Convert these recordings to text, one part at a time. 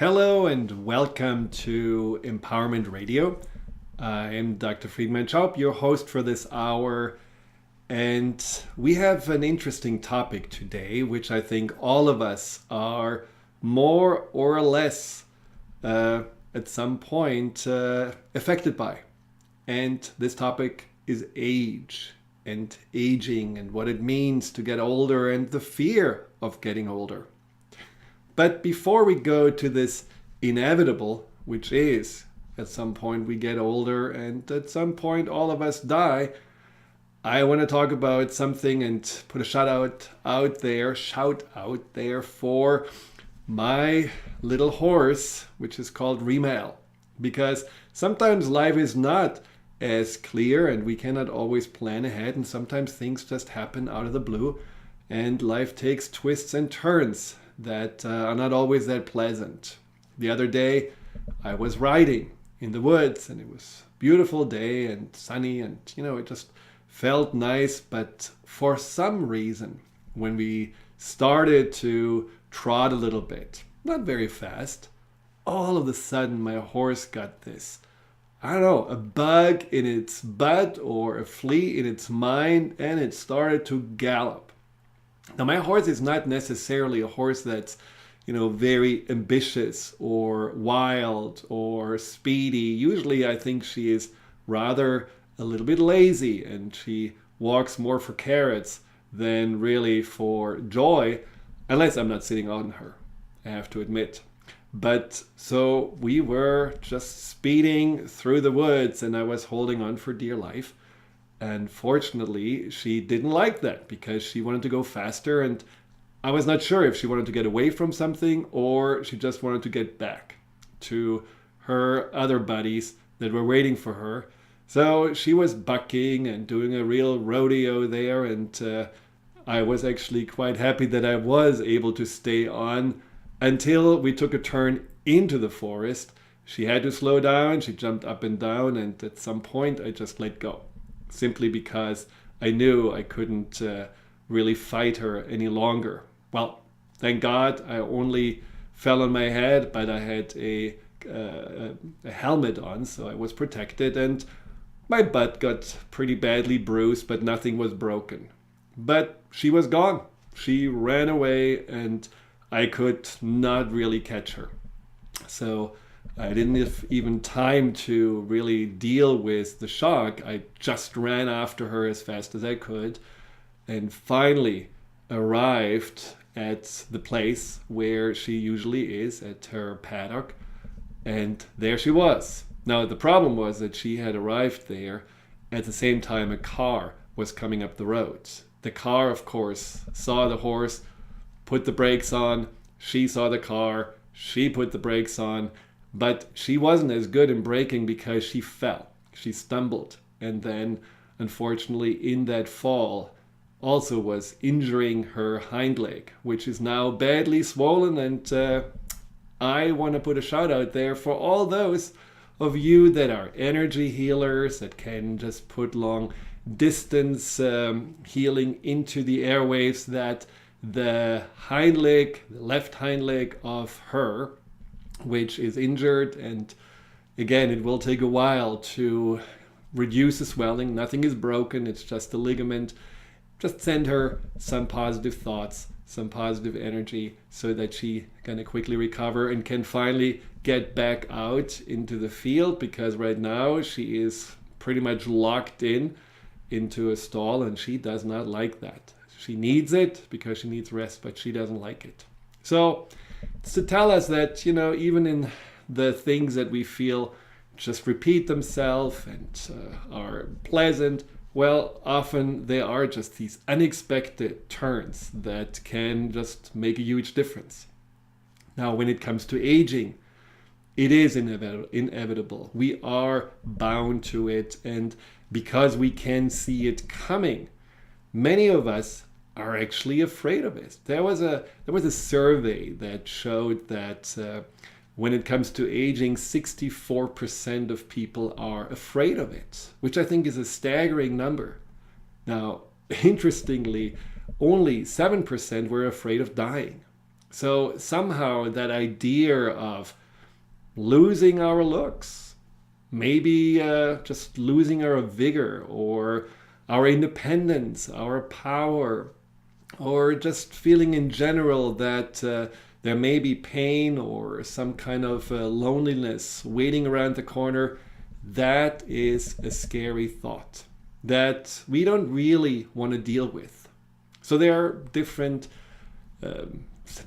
Hello and welcome to Empowerment Radio. I am Dr. Friedemann Schaub, your host for this hour. And we have an interesting topic today, which I think all of us are more or less at some point affected by. And this topic is age and aging and what it means to get older and the fear of getting older. But before we go to this inevitable, which is at some point we get older and at some point all of us die, I want to talk about something and put a shout out there for my little horse, which is called Remail. Because sometimes life is not as clear and we cannot always plan ahead, and sometimes things just happen out of the blue and life takes twists and turns that are not always that pleasant. The other day I was riding in the woods and it was a beautiful day and sunny and it just felt nice, but for some reason when we started to trot a little bit, not very fast, all of a sudden my horse got this, a bug in its butt or a flea in its mind, and it started to gallop. Now, my horse is not necessarily a horse that's, very ambitious or wild or speedy. Usually, I think she is rather a little bit lazy and she walks more for carrots than really for joy, unless I'm not sitting on her, I have to admit. But so we were just speeding through the woods and I was holding on for dear life. And fortunately, she didn't like that because she wanted to go faster, and I was not sure if she wanted to get away from something or she just wanted to get back to her other buddies that were waiting for her. So she was bucking and doing a real rodeo there, and I was actually quite happy that I was able to stay on until we took a turn into the forest. She had to slow down, she jumped up and down, and at some point I just let go. Simply because I knew I couldn't really fight her any longer. Well, thank God I only fell on my head, but I had a helmet on, so I was protected, and my butt got pretty badly bruised, but nothing was broken. But she was gone. She ran away, and I could not really catch her. So I didn't have even time to really deal with the shock. I just ran after her as fast as I could and finally arrived at the place where she usually is, at her paddock. And there she was. Now, the problem was that she had arrived there at the same time a car was coming up the road. The car, of course, saw the horse, put the brakes on. She saw the car, she put the brakes on. But she wasn't as good in braking because she fell. She stumbled. And then, unfortunately, in that fall, also was injuring her hind leg, which is now badly swollen. And I want to put a shout out there for all those of you that are energy healers, that can just put long distance healing into the airwaves, that the hind leg, the left hind leg of her, which is injured, and again it will take a while to reduce the swelling. Nothing is broken, it's just a ligament. Just send her some positive thoughts, some positive energy, so that she can quickly recover and can finally get back out into the field, because right now she is pretty much locked into a stall, and she does not like that. She needs it because she needs rest, but she doesn't like it. So it's to tell us that, even in the things that we feel just repeat themselves and are pleasant, well, often they are just these unexpected turns that can just make a huge difference. Now, when it comes to aging, it is inevitable. We are bound to it, and because we can see it coming, many of us are actually afraid of it. There was a survey that showed that when it comes to aging, 64% of people are afraid of it, which I think is a staggering number. Now, interestingly, only 7% were afraid of dying. So somehow that idea of losing our looks, maybe just losing our vigor or our independence, our power, or just feeling in general that there may be pain or some kind of loneliness waiting around the corner, that is a scary thought that we don't really want to deal with. So there are different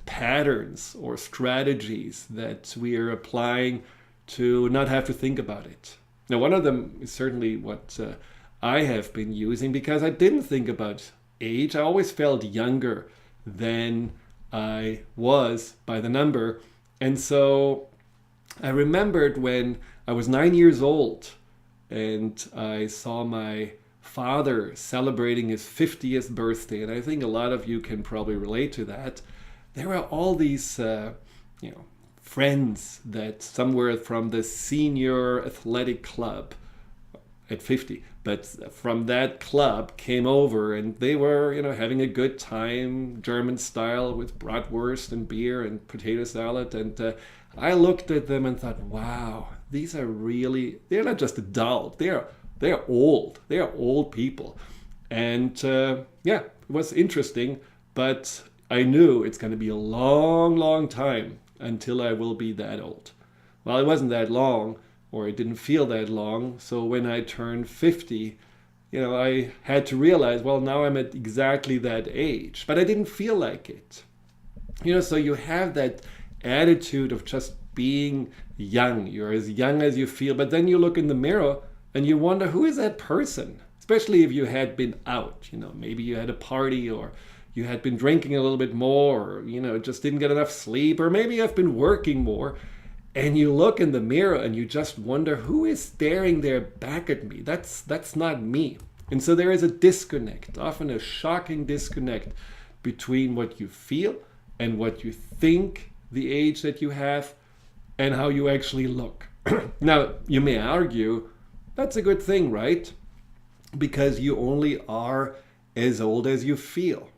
patterns or strategies that we are applying to not have to think about it. Now, one of them is certainly what I have been using, because I didn't think about age. I always felt younger than I was by the number. And so I remembered when I was 9 years old and I saw my father celebrating his 50th birthday, and I think a lot of you can probably relate to that. There were all these friends that somewhere from the senior athletic club at 50, but from that club came over, and they were having a good time, German style, with bratwurst and beer and potato salad. And I looked at them and thought, wow, these are they're not just adult, they're old. They're old people. And it was interesting, but I knew it's going to be a long, long time until I will be that old. Well, it wasn't that long, or it didn't feel that long. So when I turned 50, I had to realize, well, now I'm at exactly that age, but I didn't feel like it. So you have that attitude of just being young. You're as young as you feel, but then you look in the mirror and you wonder, who is that person? Especially if you had been out, maybe you had a party, or you had been drinking a little bit more, or, just didn't get enough sleep, or maybe you've been working more, and you look in the mirror and you just wonder, who is staring there back at me? That's not me. And so there is a disconnect, often a shocking disconnect between what you feel and what you think the age that you have and how you actually look. Now, you may argue, that's a good thing, right? Because you only are as old as you feel.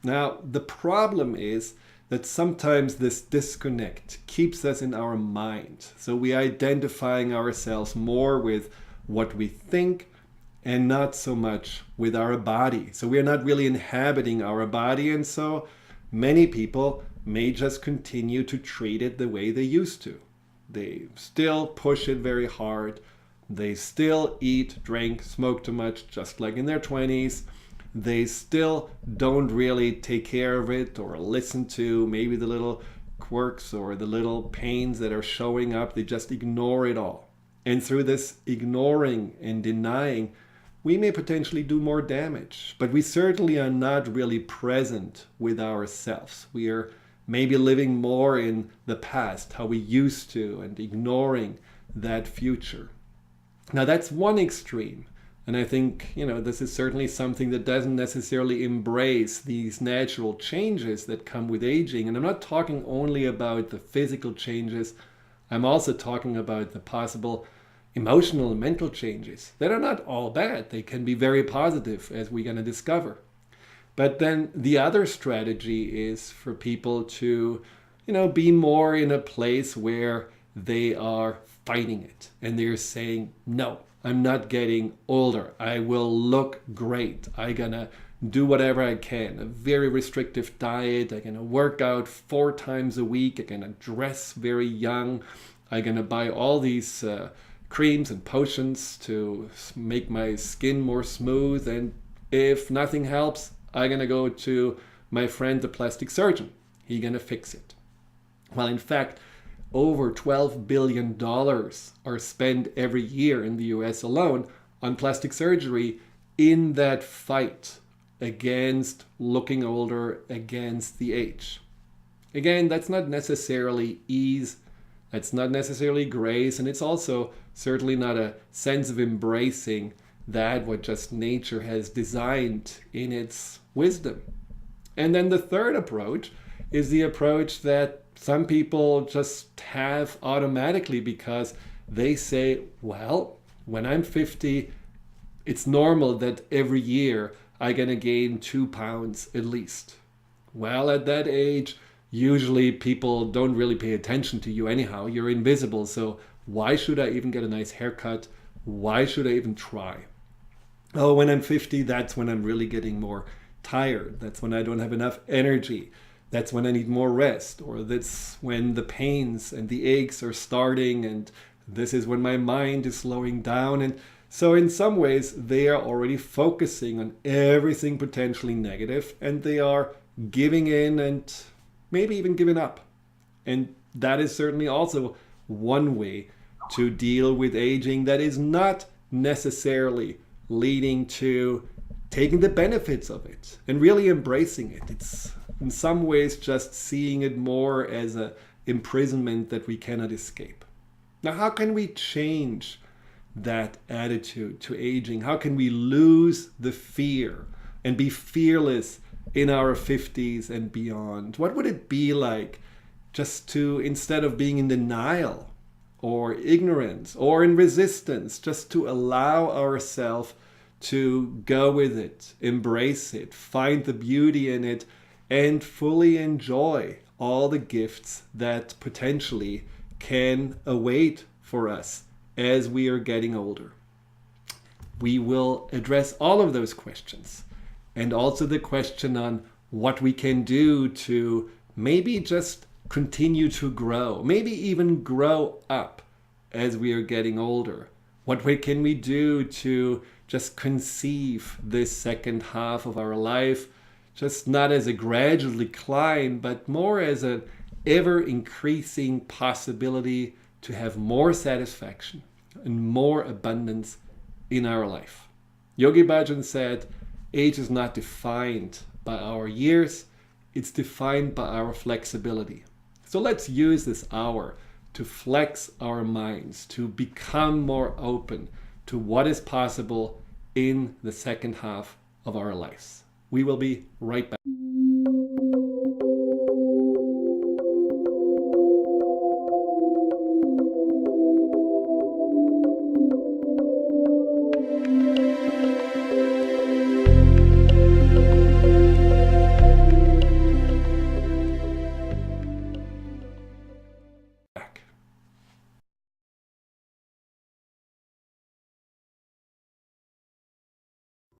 Now, the problem is that sometimes this disconnect keeps us in our mind. So we are identifying ourselves more with what we think and not so much with our body. So we are not really inhabiting our body. And so many people may just continue to treat it the way they used to. They still push it very hard. They still eat, drink, smoke too much, just like in their 20s. They still don't really take care of it or listen to maybe the little quirks or the little pains that are showing up. They just ignore it all. And through this ignoring and denying, we may potentially do more damage. But we certainly are not really present with ourselves. We are maybe living more in the past, how we used to, and ignoring that future. Now that's one extreme. And I think, this is certainly something that doesn't necessarily embrace these natural changes that come with aging. And I'm not talking only about the physical changes. I'm also talking about the possible emotional and mental changes that are not all bad. They can be very positive, as we're going to discover. But then the other strategy is for people to, be more in a place where they are fighting it. And they're saying, no, I'm not getting older. I will look great. I'm gonna do whatever I can. A very restrictive diet. I'm gonna work out 4 times a week. I'm gonna dress very young. I'm gonna buy all these creams and potions to make my skin more smooth. And if nothing helps, I'm gonna go to my friend, the plastic surgeon. He's gonna fix it. Well, in fact, over $12 billion are spent every year in the US alone on plastic surgery in that fight against looking older, against the age. Again, that's not necessarily ease, that's not necessarily grace, and it's also certainly not a sense of embracing that what just nature has designed in its wisdom. And then the third approach is the approach that some people just have automatically because they say, well, when I'm 50, it's normal that every year I'm going to gain 2 pounds at least. Well, at that age, Usually people don't really pay attention to you anyhow. You're invisible. So why should I even get a nice haircut? Why should I even try? Oh, when I'm 50, that's when I'm really getting more tired. That's when I don't have enough energy. That's when I need more rest. Or that's when the pains and the aches are starting. And this is when my mind is slowing down. And so in some ways, they are already focusing on everything potentially negative, and they are giving in and maybe even giving up. And that is certainly also one way to deal with aging that is not necessarily leading to taking the benefits of it and really embracing it. It's in some ways just seeing it more as an imprisonment that we cannot escape. Now, how can we change that attitude to aging? How can we lose the fear and be fearless in our 50s and beyond? What would it be like just to, instead of being in denial or ignorance or in resistance, just to allow ourselves to go with it, embrace it, find the beauty in it, and fully enjoy all the gifts that potentially can await for us as we are getting older? We will address all of those questions, and also the question on what we can do to maybe just continue to grow, maybe even grow up as we are getting older. What way can we do to just conceive this second half of our life, just not as a gradual decline, but more as an ever increasing possibility to have more satisfaction and more abundance in our life. Yogi Bhajan said, age is not defined by our years, it's defined by our flexibility. So let's use this hour to flex our minds, to become more open to what is possible in the second half of our lives. We will be right back.